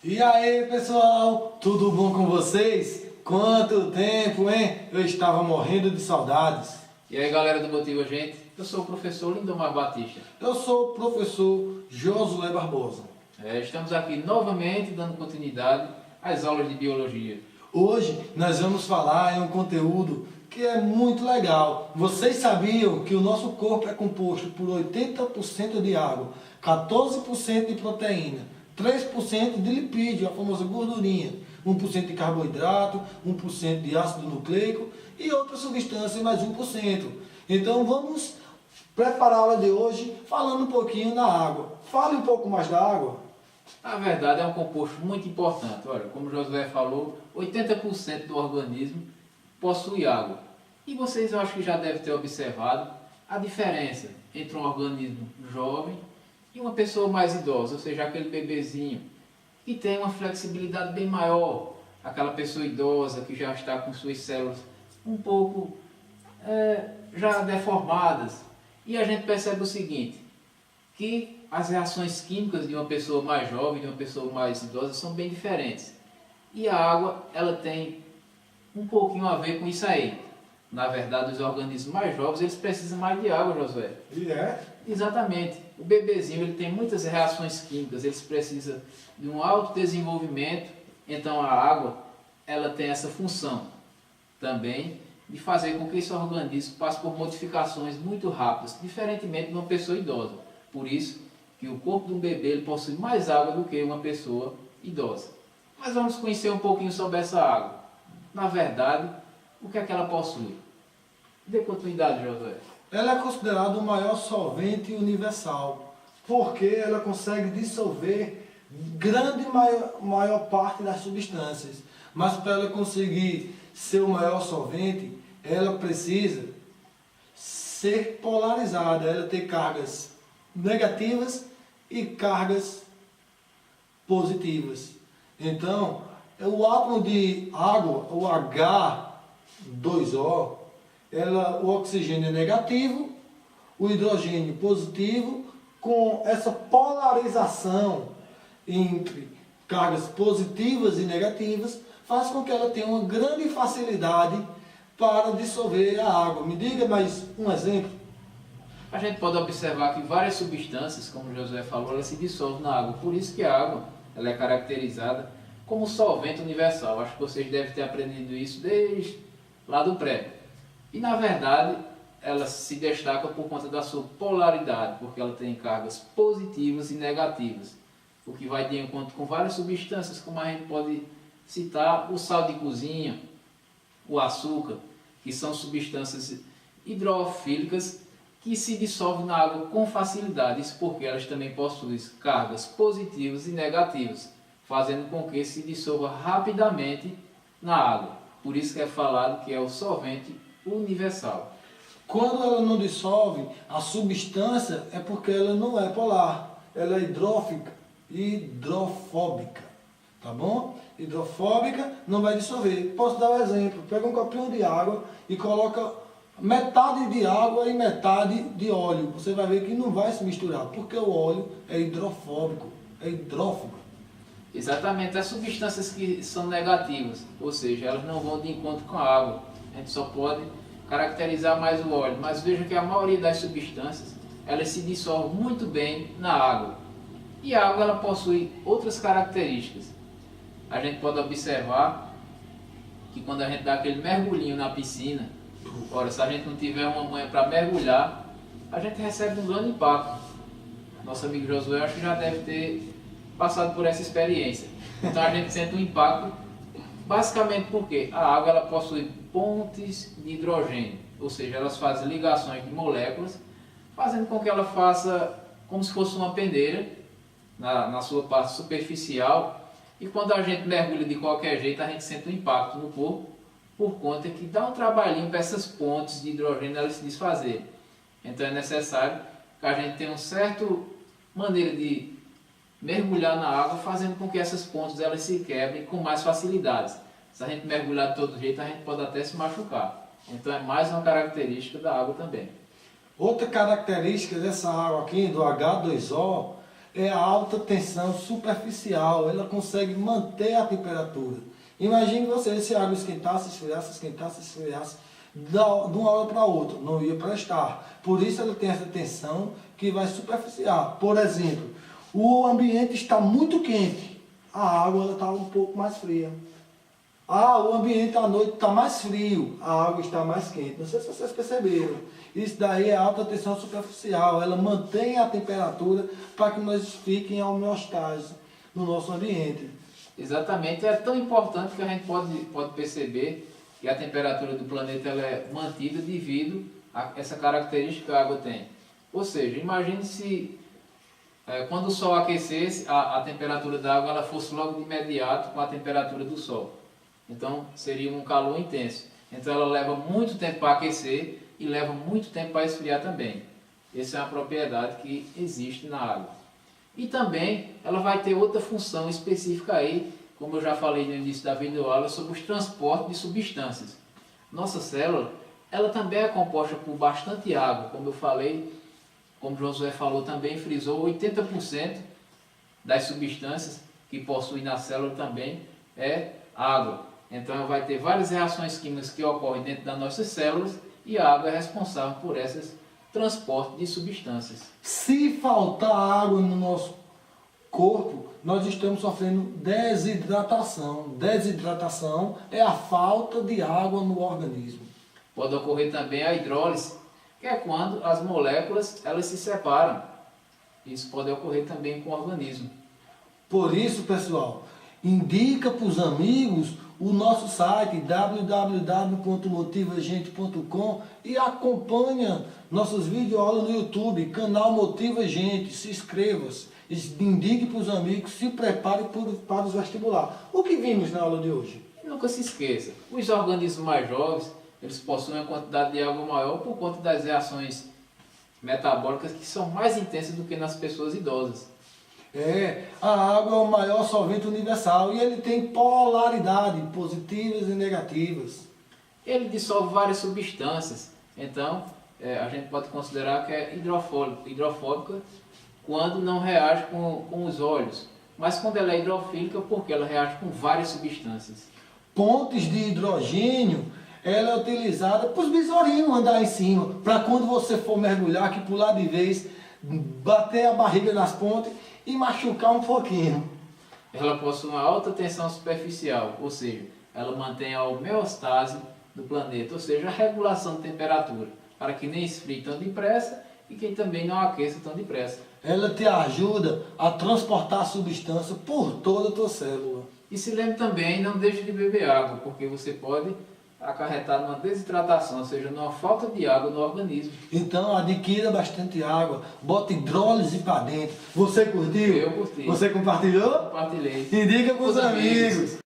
E aí, pessoal, tudo bom com vocês? Quanto tempo, hein? Eu estava morrendo de saudades. E aí, galera do Motiva Gente, eu sou o professor Lindomar Batista. Eu sou o professor Josué Barbosa. Estamos aqui novamente dando continuidade às aulas de Biologia. Hoje nós vamos falar em um conteúdo que é muito legal. Vocês sabiam que o nosso corpo é composto por 80% de água, 14% de proteína, 3% de lipídio, a famosa gordurinha, 1% de carboidrato, 1% de ácido nucleico e outras substâncias, mais 1%. Então vamos preparar a aula de hoje falando um pouquinho da água. Fale um pouco mais da água. Na verdade, é um composto muito importante. Olha, como o Josué falou, 80% do organismo possui água. E vocês, eu acho que já devem ter observado a diferença entre um organismo jovem e uma pessoa mais idosa, ou seja, aquele bebezinho que tem uma flexibilidade bem maior, aquela pessoa idosa que já está com suas células um pouco já deformadas. E a gente percebe o seguinte, que as reações químicas de uma pessoa mais jovem e de uma pessoa mais idosa são bem diferentes. E a água, ela tem um pouquinho a ver com isso aí. Na verdade, os organismos mais jovens, eles precisam mais de água, Josué. E é? Exatamente. O bebezinho, ele tem muitas reações químicas, eles precisam de um alto desenvolvimento. Então a água, ela tem essa função também de fazer com que esse organismo passe por modificações muito rápidas, diferentemente de uma pessoa idosa. Por isso que o corpo de um bebê ele possui mais água do que uma pessoa idosa. Mas vamos conhecer um pouquinho sobre essa água. Na verdade, o que é que ela possui? Dê continuidade, Josué. Ela é considerada o maior solvente universal, porque ela consegue dissolver maior parte das substâncias. Mas para ela conseguir ser o maior solvente, ela precisa ser polarizada, ela ter cargas negativas e cargas positivas. Então, o átomo de água, o H2O, o oxigênio é negativo, o hidrogênio positivo, com essa polarização entre cargas positivas e negativas, faz com que ela tenha uma grande facilidade para dissolver a água. Me diga mais um exemplo. A gente pode observar que várias substâncias, como o Josué falou, elas se dissolvem na água. Por isso que a água ela é caracterizada como solvente universal. Acho que vocês devem ter aprendido isso desde lá do pré. E na verdade, ela se destaca por conta da sua polaridade, porque ela tem cargas positivas e negativas, o que vai de encontro com várias substâncias, como a gente pode citar o sal de cozinha, o açúcar, que são substâncias hidrofílicas que se dissolvem na água com facilidade, isso porque elas também possuem cargas positivas e negativas, fazendo com que se dissolva rapidamente na água. Por isso que é falado que é o solvente universal. Quando ela não dissolve, a substância é porque ela não é polar, ela é hidrofóbica, tá bom? Hidrofóbica não vai dissolver. Posso dar um exemplo, pega um copinho de água e coloca metade de água e metade de óleo. Você vai ver que não vai se misturar, porque o óleo é hidrofóbico, é hidrófobo. Exatamente, as substâncias que são negativas, ou seja, elas não vão de encontro com a água. A gente só pode caracterizar mais o óleo, mas veja que a maioria das substâncias, elas se dissolvem muito bem na água. E a água ela possui outras características. A gente pode observar que quando a gente dá aquele mergulhinho na piscina, ora, se a gente não tiver uma manha para mergulhar, a gente recebe um grande impacto. Nosso amigo Josué acho que já deve ter passado por essa experiência. Então a gente sente um impacto, basicamente porque a água ela possui pontes de hidrogênio, ou seja, elas fazem ligações de moléculas, fazendo com que ela faça como se fosse uma peneira na sua parte superficial. E quando a gente mergulha de qualquer jeito, a gente sente um impacto no corpo, por conta que dá um trabalhinho para essas pontes de hidrogênio elas se desfazerem. Então é necessário que a gente tenha uma certa maneira de mergulhar na água, fazendo com que essas pontes elas se quebrem com mais facilidades. Se a gente mergulhar de todo jeito, a gente pode até se machucar. Então é mais uma característica da água também. Outra característica dessa água aqui, do H2O, é a alta tensão superficial, ela consegue manter a temperatura. Imagine você, se a água esquentasse, esfriasse, esquentasse, esfriasse, de uma hora para outra, não ia prestar. Por isso ela tem essa tensão que vai superficiar. Por exemplo, o ambiente está muito quente, a água está um pouco mais fria. O ambiente à noite está mais frio, a água está mais quente. Não sei se vocês perceberam. Isso daí é alta tensão superficial. Ela mantém a temperatura para que nós fiquem em homeostase no nosso ambiente. Exatamente, é tão importante que a gente pode perceber que a temperatura do planeta ela é mantida devido a essa característica que a água tem. Ou seja, imagine se quando o Sol aquecesse, a temperatura da água ela fosse logo de imediato com a temperatura do Sol. Então seria um calor intenso. Então ela leva muito tempo para aquecer e leva muito tempo para esfriar também. Essa é uma propriedade que existe na água. E também ela vai ter outra função específica aí, como eu já falei no início da videoaula, sobre os transportes de substâncias. Nossa célula, ela também é composta por bastante água, como eu falei, como Josué falou também, frisou, 80% das substâncias que possuem na célula também é água. Então vai ter várias reações químicas que ocorrem dentro das nossas células e a água é responsável por esses transportes de substâncias. Se faltar água no nosso corpo, nós estamos sofrendo desidratação. Desidratação é a falta de água no organismo. Pode ocorrer também a hidrólise, que é quando as moléculas elas se separam. Isso pode ocorrer também com o organismo. Por isso, pessoal, indica para os amigos o nosso site www.motivagente.com e acompanha nossos videoaulas no YouTube, canal Motiva Gente, se inscreva-se, indique para os amigos, se prepare para os vestibulares. O que vimos na aula de hoje? E nunca se esqueça, os organismos mais jovens, eles possuem uma quantidade de água maior por conta das reações metabólicas que são mais intensas do que nas pessoas idosas. A água é o maior solvente universal e ele tem polaridade, positivas e negativas. Ele dissolve várias substâncias, então a gente pode considerar que é hidrofóbica quando não reage com os óleos, mas quando ela é hidrofílica porque ela reage com várias substâncias. Pontes de hidrogênio, ela é utilizada para os besourinhos andar em cima, para quando você for mergulhar, que pular de vez, bater a barriga nas pontes e machucar um pouquinho. Ela possui uma alta tensão superficial, ou seja, ela mantém a homeostase do planeta, ou seja, a regulação de temperatura, para que nem esfrie tão depressa e que também não aqueça tão depressa. Ela te ajuda a transportar a substância por toda a tua célula. E se lembre também, não deixe de beber água, porque você pode acarretar numa desidratação, ou seja, numa falta de água no organismo. Então adquira bastante água, bota hidrólise para dentro. Você curtiu? Eu curti. Você compartilhou? Compartilhei. Indica para os amigos.